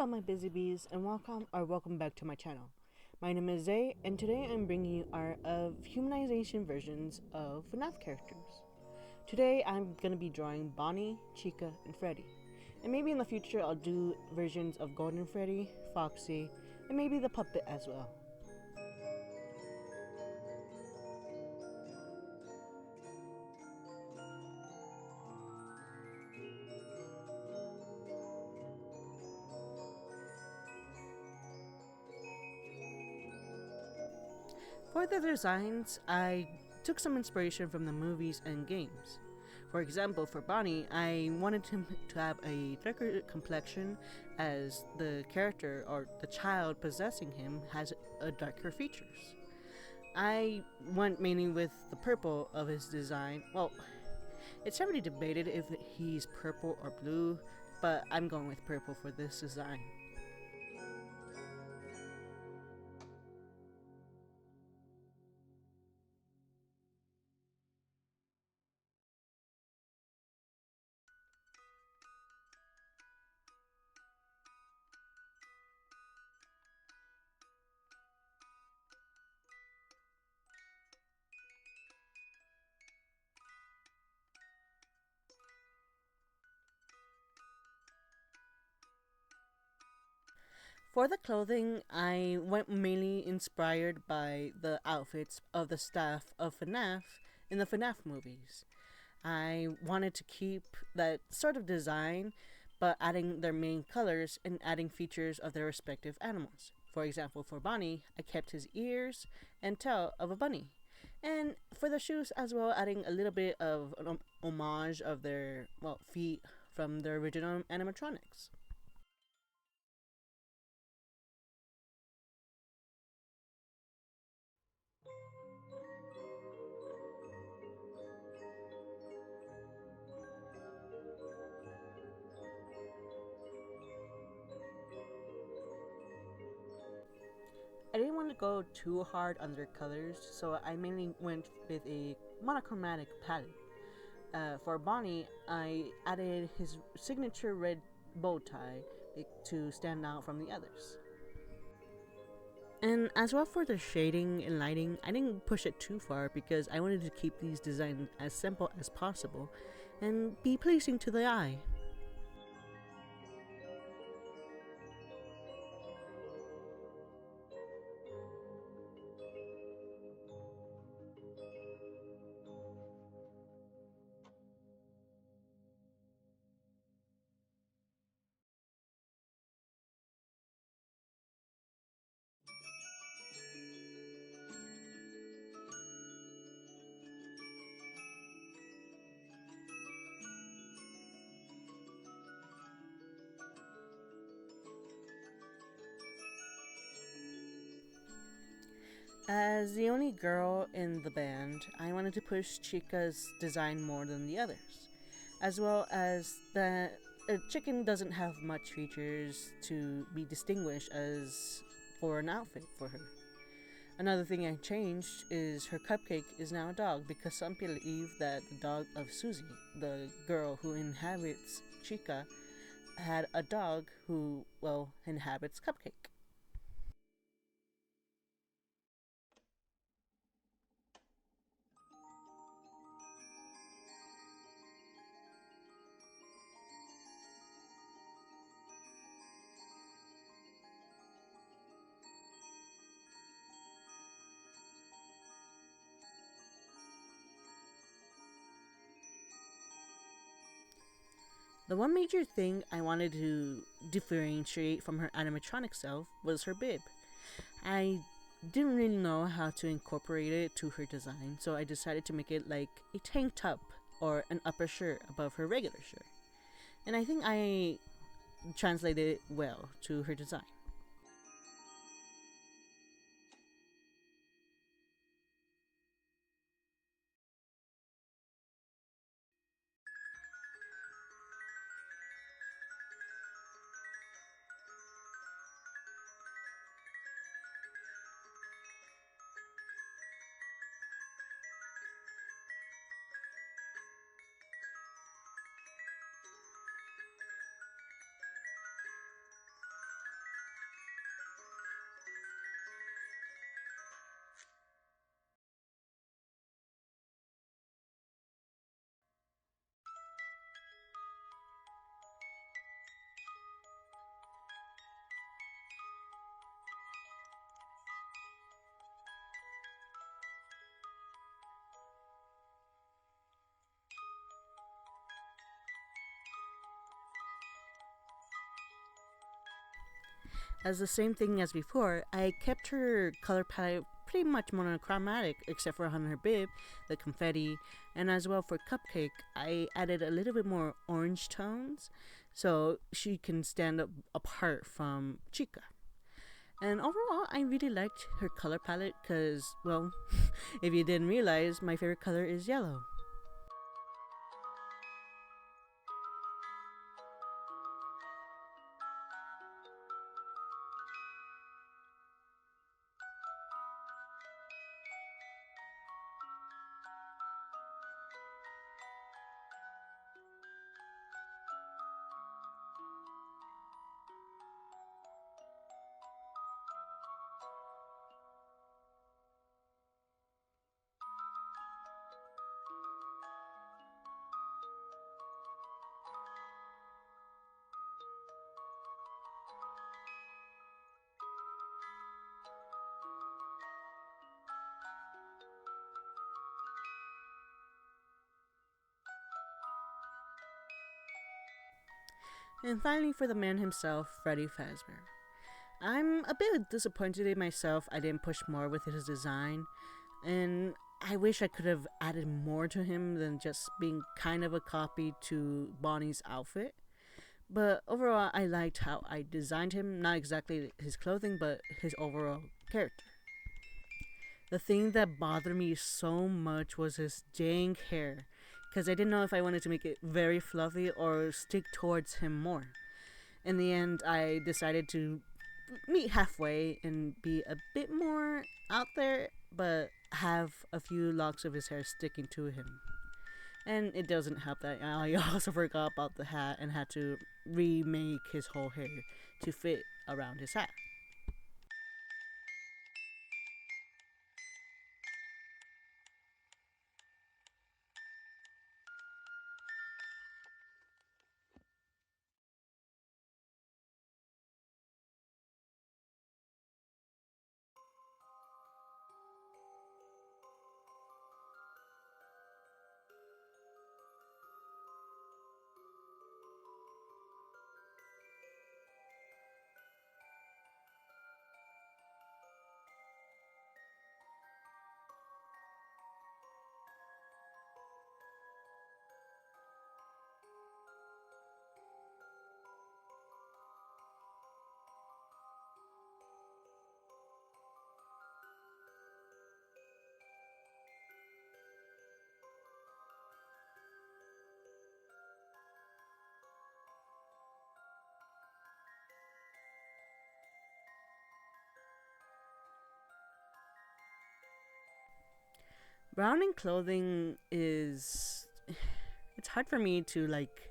Hello my busy bees and welcome back to my channel. My name is Zay and today I'm bringing you art of humanization versions of FNAF characters. Today I'm going to be drawing Bonnie, Chica, and Freddy. And maybe in the future I'll do versions of Golden Freddy, Foxy, and maybe the puppet as well. For the designs, I took some inspiration from the movies and games. For example, for Bonnie, I wanted him to have a darker complexion as the character or the child possessing him has darker features. I went mainly with the purple of his design. Well, it's heavily debated if he's purple or blue, but I'm going with purple for this design. For the clothing, I went mainly inspired by the outfits of the staff of FNAF in the FNAF movies. I wanted to keep that sort of design, but adding their main colors and adding features of their respective animals. For example, for Bonnie, I kept his ears and tail of a bunny. And for the shoes as well, adding a little bit of an homage of their, feet from the original animatronics. I didn't want to go too hard on their colors, so I mainly went with a monochromatic palette. For Bonnie, I added his signature red bow tie to stand out from the others. And as well for the shading and lighting, I didn't push it too far because I wanted to keep these designs as simple as possible and be pleasing to the eye. As the only girl in the band, I wanted to push Chica's design more than the others, as well as that Chicken doesn't have much features to be distinguished as for an outfit for her. Another thing I changed is her cupcake is now a dog because some believe that the dog of Susie, the girl who inhabits Chica, had a dog who, inhabits Cupcake. The one major thing I wanted to differentiate from her animatronic self was her bib. I didn't really know how to incorporate it to her design, so I decided to make it like a tank top or an upper shirt above her regular shirt. And I think I translated it well to her design. As the same thing as before, I kept her color palette pretty much monochromatic except for on her bib, the confetti, and as well for Cupcake, I added a little bit more orange tones so she can stand up apart from Chica. And overall, I really liked her color palette because, well, if you didn't realize, my favorite color is yellow. And finally, for the man himself, Freddy Fazbear. I'm a bit disappointed in myself I didn't push more with his design, and I wish I could have added more to him than just being kind of a copy to Bonnie's outfit. But overall, I liked how I designed him, not exactly his clothing, but his overall character. The thing that bothered me so much was his dang hair, because I didn't know if I wanted to make it very fluffy or stick towards him more. In the end, I decided to meet halfway and be a bit more out there, but have a few locks of his hair sticking to him. And it doesn't help that I also forgot about the hat and had to remake his whole hair to fit around his hat. Brown in clothing is it's hard for me to like,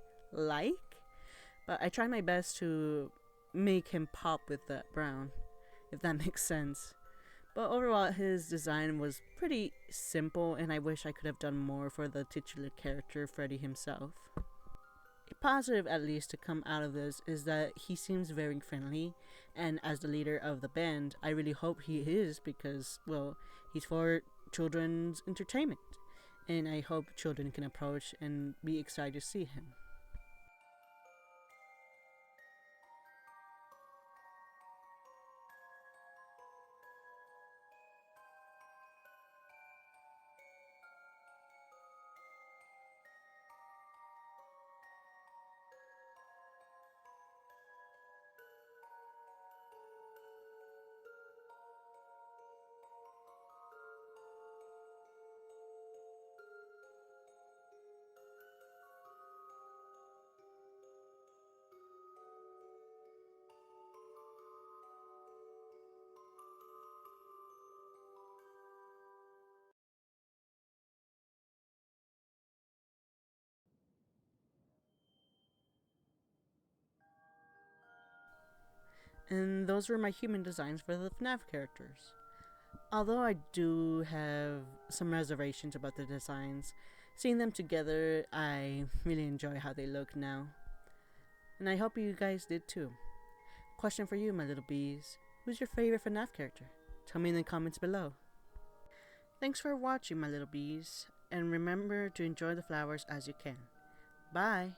but I try my best to make him pop with that brown, if that makes sense. But overall, his design was pretty simple, and I wish I could have done more for the titular character, Freddy himself. A positive, at least, to come out of this is that he seems very friendly, and as the leader of the band, I really hope he is because, well, he's for children's entertainment, and I hope children can approach and be excited to see him. And those were my human designs for the FNAF characters. Although I do have some reservations about the designs, seeing them together, I really enjoy how they look now. And I hope you guys did too. Question for you, my little bees. Who's your favorite FNAF character? Tell me in the comments below. Thanks for watching, my little bees, and remember to enjoy the flowers as you can. Bye!